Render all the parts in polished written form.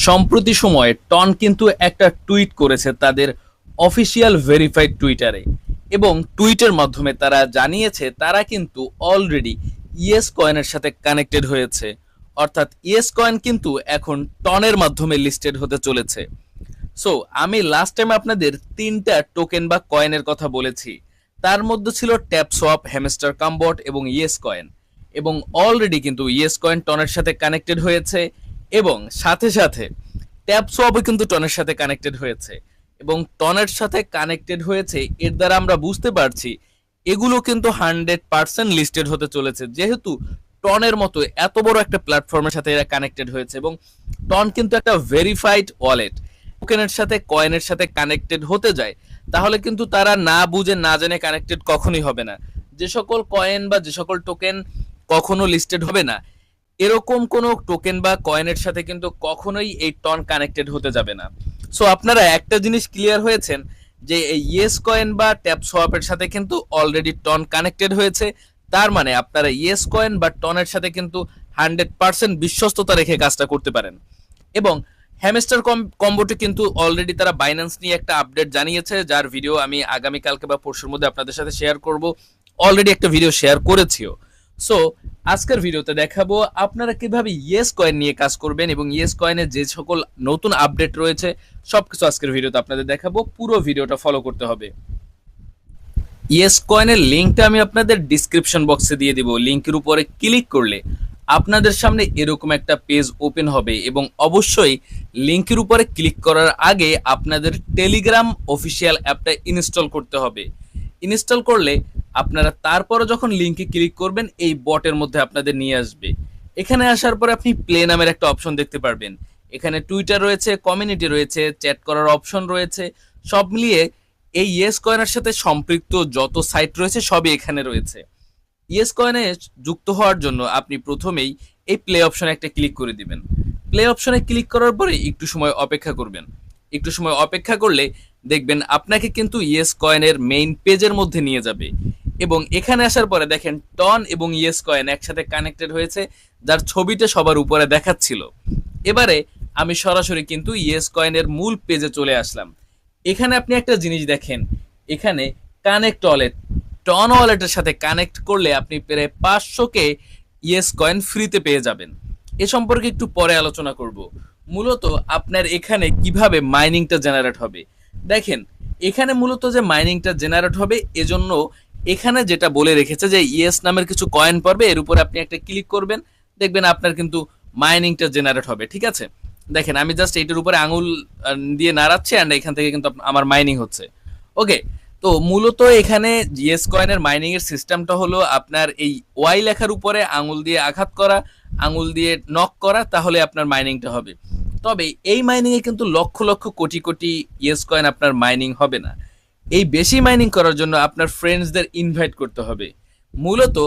সম্প্রতি সময়ে টন কিন্তু একটা টুইট করেছে তাদের অফিসিয়াল ভেরিফাইড টুইটারে, এবং টুইটের মাধ্যমে তারা জানিয়েছে তারা কিন্তু অলরেডি ইয়েস কয়েনের সাথে কানেক্টেড হয়েছে। অর্থাৎ ইয়েস কয়েন কিন্তু এখন টনের মাধ্যমে লিস্টেড হতে চলেছে। সো আমি লাস্ট টাইম আপনাদের তিনটা টোকেন বা কয়েনের কথা বলেছি, তার মধ্যে ছিল ট্যাপ সোয়াপ, হ্যামস্টার কামবট এবং ইয়েস কয়েন। এবং অলরেডি কিন্তু ইয়েস কয়েন টনের সাথে কানেক্টেড হয়েছে, এবং সাথে সাথে ট্যাপ সোয়াপও কিন্তু টনের সাথে কানেক্টেড হয়েছে। এবং টনের সাথে কানেক্টেড হয়েছে, এর দ্বারা আমরা বুঝতে পারছি এগুলো কিন্তু 100% লিস্টেড হতে চলেছে, যেহেতু টনের মতো এত বড় একটা প্ল্যাটফর্মের সাথে এরা কানেক্টেড হয়েছে। এবং টন কিন্তু একটা ভেরিফাইড ওয়ালেট, টোকেনের সাথে কয়েনের সাথে কানেক্টেড হতে যায়, তাহলে কিন্তু তারা না বুঝে না জেনে কানেক্টেড কখনোই হবে না। যে সকল কয়েন বা যে সকল টোকেন কখনো লিস্টেড হবে না, এরকম কোনো টোকেন বা কয়েনের সাথে কিন্তু কখনোই এই টন কানেক্টেড হতে যাবে না। সো আপনারা একটা জিনিস ক্লিয়ার হয়েছেন যে এই ইয়েস কয়েন বা ট্যাপ সোয়াপের সাথে কিন্তু অলরেডি টন কানেক্টেড হয়েছে। তার মানে আপনারা ইয়েস কয়েন বা টনের সাথে কিন্তু 100% বিশ্বস্ততা রেখে কাজটা করতে পারেন। এবং হ্যামস্টার কম্বোটি কিন্তু অলরেডি তারা বাইন্যান্স নিয়ে একটা আপডেট জানিয়েছে, যার ভিডিও আমি আগামীকালকে বা পরশুর মধ্যে আপনাদের সাথে শেয়ার করব। অলরেডি একটা ভিডিও শেয়ার করেছিও। সো আজকের ভিডিওতে দেখাবো আপনারা কিভাবে ইয়েস কয়েন নিয়ে কাজ করবেন, এবং ইয়েস কয়েনের যে সকল নতুন আপডেট রয়েছে সবকিছু আজকের ভিডিওতে আপনাদের দেখাবো। পুরো ভিডিওটা ফলো করতে হবে। ইয়েস কয়েনের লিঙ্কটা আমি আপনাদের ডিসক্রিপশন বক্সে দিয়ে দিব। লিঙ্কের উপরে ক্লিক করলে আপনাদের সামনে এরকম একটা পেজ ওপেন হবে, এবং অবশ্যই লিঙ্কের উপরে ক্লিক করার আগে আপনাদের টেলিগ্রাম অফিসিয়াল অ্যাপটা ইনস্টল করতে হবে। ইনস্টল করলে আপনারা তারপরে যখন লিঙ্কে ক্লিক করবেন এই বটের মধ্যে আপনাদের নিয়ে আসবে। এখানে আসার পরে আপনি প্লে নামের একটা অপশন দেখতে পারবেন। এখানে টুইটার রয়েছে, কমিউনিটি রয়েছে, চ্যাট করার অপশন রয়েছে। সব মিলিয়ে এই ইয়েস কয়েনের সাথে সম্পৃক্ত যত সাইট রয়েছে সবই এখানে রয়েছে। ইয়েস কয়েনে যুক্ত হওয়ার জন্য আপনি প্রথমেই এই প্লে অপশনে একটা ক্লিক করে দিবেন। প্লে অপশনে ক্লিক করার পরে একটু সময় অপেক্ষা করবেন। একটু সময় অপেক্ষা করলে দেখবেন আপনাকে কিন্তু ইয়েস কয়েনের মেইন পেজের মধ্যে নিয়ে যাবে, এবং এখানে আসার পরে দেখেন টন এবং ইয়েস কয়েন একসাথে কানেক্টেড হয়েছে, যার ছবিটা সবার উপরে দেখাচ্ছিল। এবারে আমি সরাসরি কিন্তু ইয়েস কয়েনের মূল পেজে চলে আসলাম। এখানে আপনি একটা জিনিস দেখেন, এখানে কানেক্ট ওয়ালেট, টন ওয়ালেটের সাথে কানেক্ট করলে আপনি প্রায় 500 ইয়েস কয়েন ফ্রিতে পেয়ে যাবেন। এ সম্পর্কে একটু পরে আলোচনা করব। মূলত আপনার এখানে কিভাবে মাইনিংটা জেনারেট হবে দেখেন। এখানে মূলত যে মাইনিংটা জেনারেট হবে এজন্য এখানে যেটা বলে রেখেছে যে ইয়েস নামের কিছু কয়েন পড়বে, এর উপরে আপনি একটা ক্লিক করবেন, দেখবেন আপনার কিন্তু মাইনিংটা জেনারেট হবে। ঠিক আছে, দেখেন আমি জাস্ট এইটার উপরে আঙুল দিয়ে নাড়াচ্ছি, অ্যান্ড এখান থেকে কিন্তু আমার মাইনিং হচ্ছে। ওকে, তো মূলত এখানে ইয়েস কয়েনের মাইনিং এর সিস্টেমটা হলো আপনার এই ওয়াই লেখার উপরে আঙুল দিয়ে আঘাত করা, আঙুল দিয়ে নক করা, তাহলে আপনার মাইনিংটা হবে। তবে এই মাইনিং এ কিন্তু লক্ষ লক্ষ কোটি কোটি ইয়েস কয়েন আপনার মাইনিং হবে না। এই বেশি মাইনিং করার জন্য আপনার ফ্রেন্ডসদের ইনভাইট করতে হবে। মূলত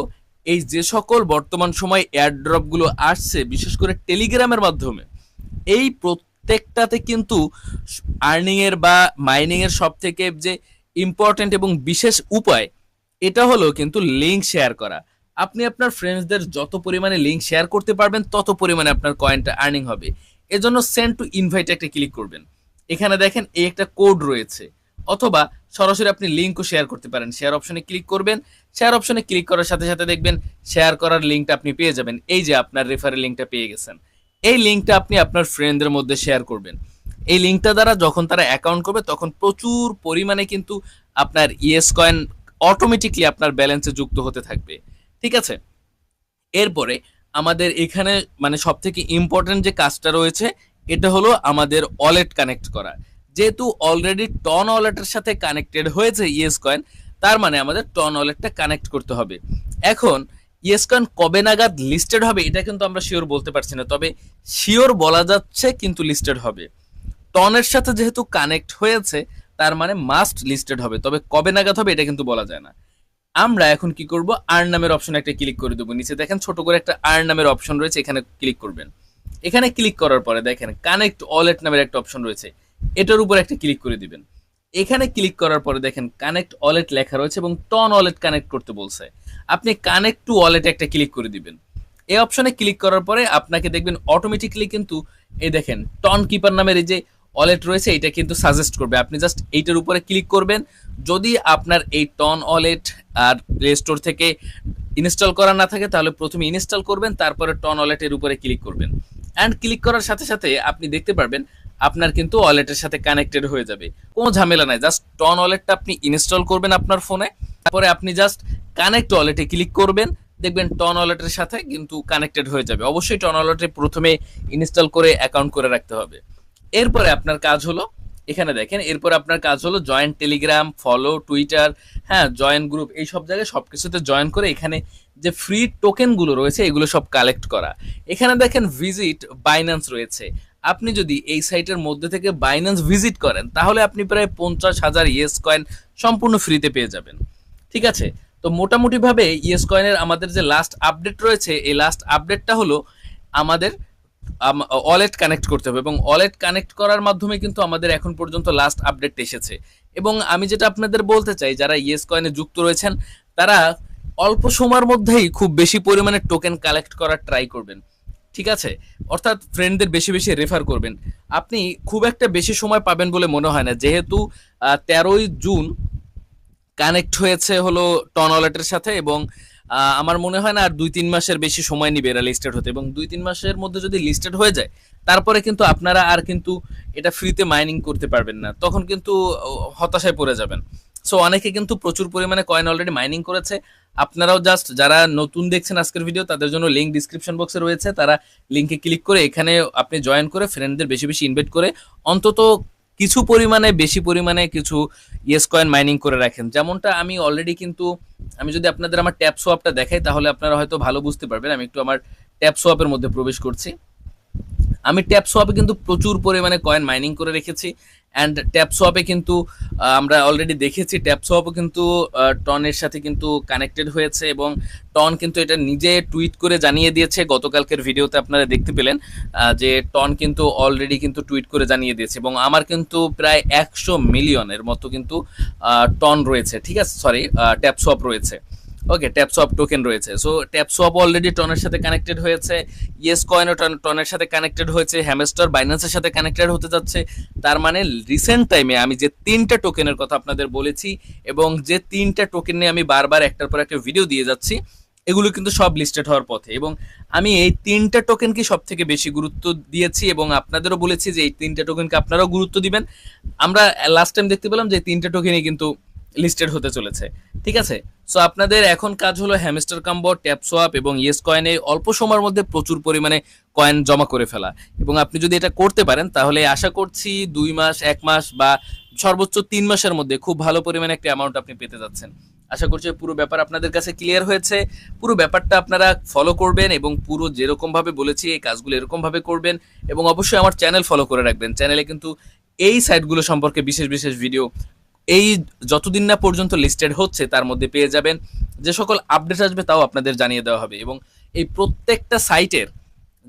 এই যে সকল বর্তমান সময় এয়ারড্রপ গুলো আসছে বিশেষ করে টেলিগ্রামের মাধ্যমে, এই প্রত্যেকটাতে কিন্তু আর্নিং এর বা মাইনিং এর সব থেকে যে ইম্পর্টেন্ট এবং বিশেষ উপায় এটা হলো কিন্তু লিঙ্ক শেয়ার করা। আপনি আপনার ফ্রেন্ডসদের যত পরিমাণে লিঙ্ক শেয়ার করতে পারবেন তত পরিমাণে আপনার কয়েনটা আর্নিং হবে। এজন্য সেন্ড টু ইনভাইট একটা ক্লিক করবেন। এখানে দেখেন এই একটা কোড রয়েছে, অথবা সরাসরি আপনি লিঙ্কও শেয়ার করতে পারেন। শেয়ার অপশনে ক্লিক করবেন, শেয়ার অপশনে ক্লিক করার সাথে সাথে দেখবেন শেয়ার করার লিঙ্কটা আপনি পেয়ে যাবেন। এই যে আপনার রেফারেল লিঙ্কটা পেয়ে গেছেন, এই লিঙ্কটা আপনি আপনার ফ্রেন্ডদের মধ্যে শেয়ার করবেন। এই লিঙ্কটা দ্বারা যখন তারা অ্যাকাউন্ট করবে তখন প্রচুর পরিমাণে কিন্তু আপনার ইয়েস কয়েন অটোমেটিকলি আপনার ব্যালেন্সে যুক্ত হতে থাকবে। ঠিক আছে, এরপরে আমাদের এখানে মানে সব থেকে ইম্পর্টেন্ট যে কাজটা রয়েছে এটা হলো আমাদের ওয়ালেট কানেক্ট করা। যেহেতু অলরেডি টন ওয়ালেটের সাথে কানেক্টেড হয়েছে ইয়েস কয়েন, তার মানে আমাদের টন ওয়ালেটটা কানেক্ট করতে হবে। এখন ইয়েস কয়েন কবে নাগাদ লিস্টেড হবে এটা কিন্তু আমরা শিওর বলতে পারছি না, তবে শিওর বলা যাচ্ছে কিন্তু লিস্টেড হবে। টনের সাথে যেহেতু কানেক্ট হয়েছে তার মানে মাস্ট লিস্টেড হবে, তবে কবে নাগাদ হবে এটা কিন্তু বলা যায় না। আমরা এখন কি করব, আর্ন নামের অপশনে একটা ক্লিক করে দেবো। নিচে দেখেন ছোট করে একটা আর্ন নামের অপশন রয়েছে, এখানে ক্লিক করবেন। এখানে ক্লিক করার পরে দেখেন কানেক্ট ওয়ালেট নামের একটা অপশন রয়েছে, এটার উপর একটা ক্লিক করে দিবেন। এখানে ক্লিক করার পরে দেখেন কানেক্ট ওয়ালেট লেখা রয়েছে এবং টন ওয়ালেট কানেক্ট করতে বলছে। আপনি কানেক্ট টু ওয়ালেট একটা ক্লিক করে দিবেন। এই অপশনে ক্লিক করার পরে আপনাকে দেখবেন অটোমেটিক্যালি কিন্তু এই দেখেন টন কিপার নামের এই যে ওয়ালেট রয়েছে এটা কিন্তু সাজেস্ট করবে। আপনি জাস্ট এইটার উপরে ক্লিক করবেন। যদি আপনার এই টন ওয়ালেট আর প্লে স্টোর থেকে ইনস্টল করা না থাকে তাহলে প্রথমে ইনস্টল করবেন, তারপরে টন ওয়ালেটের উপরে ক্লিক করবেন। অ্যান্ড ক্লিক করার সাথে সাথে আপনি দেখতে পারবেন আপনার কিন্তু ওয়ালেটের সাথে কানেক্টেড হয়ে যাবে। কোনো ঝামেলা নাই, জাস্ট টন ওয়ালেটটা আপনি ইনস্টল করবেন আপনার ফোনে, তারপরে আপনি জাস্ট কানেক্ট ওয়ালেটে ক্লিক করবেন, দেখবেন টন ওয়ালেটের সাথে কিন্তু কানেক্টেড হয়ে যাবে। অবশ্যই টন ওয়ালেটে প্রথমে ইনস্টল করে অ্যাকাউন্ট করে রাখতে হবে। এরপরে আপনার কাজ হলো এখানে দেখেন, এরপর আপনার কাজ হলো জয়েন টেলিগ্রাম, ফলো টুইটার, হ্যাঁ জয়েন গ্রুপ, এই সব জায়গায় সবকিছুতে জয়েন করে এখানে যে ফ্রি টোকেনগুলো রয়েছে এগুলো সব কালেক্ট করা। এখানে দেখেন ভিজিট বাইন্যান্স রয়েছে। আপনি যদি এই সাইটের মধ্যে থেকে বাইন্যান্স ভিজিট করেন তাহলে আপনি প্রায় 50,000 ইয়েস কয়েন সম্পূর্ণ ফ্রিতে পেয়ে যাবেন। ঠিক আছে, তো মোটামুটি ভাবে ইয়েস কয়েনের আমাদের যে লাস্ট আপডেট রয়েছে এই লাস্ট আপডেটটা হলো আমাদের ওয়ালেট কানেক্ট করতে হবে, এবং ওয়ালেট কানেক্ট করার মাধ্যমে কিন্তু আমাদের এখন পর্যন্ত লাস্ট আপডেট এসেছে। এবং আমি যেটা আপনাদের বলতে চাই, যারা ইয়েস কয়েনে যুক্ত রয়েছেন তারা অল্প সময়ের মধ্যেই খুব বেশি পরিমাণে টোকেন কালেক্ট করার ট্রাই করবেন। ঠিক আছে, অর্থাৎ ফ্রেন্ডদের বেশি বেশি রেফার করবেন। আপনি খুব একটা বেশি সময় পাবেন বলে মনে হয় না, যেহেতু 13ই জুন কানেক্ট হয়েছে হলো টন ওয়ালেটের সাথে, এবং আমার মনে হয় না আর 2-3 মাসের বেশি সময় নিবে এরা লিস্টেড হতে। এবং 2-3 মাসের মধ্যে যদি লিস্টেড হয়ে যায় তারপরে কিন্তু আপনারা আর কিন্তু এটা ফ্রিতে মাইনিং করতে পারবেন না, তখন কিন্তু হতাশায় পড়ে যাবেন। সো অনেকে কিন্তু প্রচুর পরিমাণে কয়েন অলরেডি মাইনিং করেছে। আপনারাও জাস্ট যারা নতুন দেখছেন আজকের ভিডিও তাদের জন্য লিঙ্ক ডিসক্রিপশন বক্সে রয়েছে, তারা লিঙ্কে ক্লিক করে এখানে আপনি জয়েন করে ফ্রেন্ডদের বেশি বেশি ইনভাইট করে অন্তত কিছু পরিমাণে বেশি পরিমাণে কিছু ইয়েস কয়েন মাইনিং করে রাখেন। যেমনটা আমি অলরেডি কিন্তু আমি যদি আপনাদের আমার ট্যাপ সোয়াপটা দেখাই তাহলে আপনারা হয়তো ভালো বুঝতে পারবেন। আমি একটু আমার ট্যাপ সোয়াপের মধ্যে প্রবেশ করছি। আমি ট্যাপ সোয়াপে কিন্তু প্রচুর পরিমাণে কয়েন মাইনিং করে রেখেছি। অ্যান্ড ট্যাপ সোয়াপে কিন্তু আমরা অলরেডি দেখেছি ট্যাপ সোয়াপও কিন্তু টনের সাথে কিন্তু কানেক্টেড হয়েছে, এবং টন কিন্তু এটা নিজে টুইট করে জানিয়ে দিয়েছে। গতকালকের ভিডিওতে আপনারা দেখতে পেলেন যে টন কিন্তু অলরেডি কিন্তু টুইট করে জানিয়ে দিয়েছে, এবং আমার কিন্তু প্রায় 100 মিলিয়নের মতো কিন্তু টন রয়েছে। ঠিক আছে, সরি ট্যাপ সোয়াপ রয়েছে। ওকে, ট্যাপ সোয়াপ টোকেন রয়েছে। সো ট্যাপ সোয়াপ অলরেডি টনের সাথে কানেক্টেড হয়েছে, ইয়েস কয়েনও টনের সাথে কানেক্টেড হয়েছে, হ্যামস্টার বাইন্যান্সের সাথে কানেক্টেড হতে যাচ্ছে। তার মানে রিসেন্ট টাইমে আমি যে 3টা টোকেনের কথা আপনাদের বলেছি এবং যে 3টা টোকেন নিয়ে আমি বারবার একটার পর একটা ভিডিও দিয়ে যাচ্ছি, এগুলো কিন্তু সব লিস্টেড হওয়ার পথে। এবং আমি এই 3টা টোকেনকে সব থেকে বেশি গুরুত্ব দিয়েছি, এবং আপনাদেরও বলেছি যে এই 3টা টোকেনকে আপনারাও গুরুত্ব দিবেন। আমরা লাস্ট টাইম দেখতে পেলাম যে 3টা টোকেনই কিন্তু লিস্টেড হতে চলেছে। ঠিক আছে, সো আপনাদের এখন কাজ হলো হ্যামস্টার কাম্বো, ট্যাপ সোয়াপ এবং ইয়েস কয়েনে অল্প সময়ের মধ্যে প্রচুর পরিমাণে কয়েন জমা করে ফেলা। এবং আপনি যদি এটা করতে পারেন তাহলে আশা করছি 2 মাস, 1 মাস বা সর্বোচ্চ 3 মাসের মধ্যে খুব ভালো পরিমাণে একটা অ্যামাউন্ট আপনি পেতে যাচ্ছেন। আশা করছি পুরো ব্যাপার আপনাদের কাছে ক্লিয়ার হয়েছে। পুরো ব্যাপারটা আপনারা ফলো করবেন এবং পুরো যেরকম ভাবে বলেছি এই কাজগুলো এরকম ভাবে করবেন, এবং অবশ্যই আমার চ্যানেল ফলো করে রাখবেন। চ্যানেলে কিন্তু এই সাইটগুলো সম্পর্কে বিশেষ বিশেষ ভিডিও এই যতদিন না পর্যন্ত লিস্টেড হচ্ছে তার মধ্যে পেয়ে যাবেন। যে সকল আপডেট আসবে তাও আপনাদের জানিয়ে দেওয়া হবে। এবং এই প্রত্যেকটা সাইটের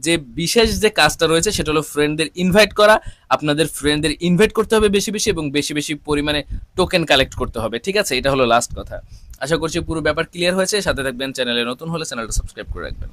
যে বিশেষ যে কাজটা রয়েছে সেটা হলো ফ্রেন্ডদের ইনভাইট করা। আপনাদের ফ্রেন্ডদের ইনভাইট করতে হবে বেশি বেশি, এবং বেশি বেশি পরিমাণে টোকেন কালেক্ট করতে হবে। ঠিক আছে, এটা হলো লাস্ট কথা। আশা করছি পুরো ব্যাপার ক্লিয়ার হয়েছে। সাথে থাকবেন, চ্যানেলে নতুন হলে চ্যানেলটা সাবস্ক্রাইব করে রাখবেন।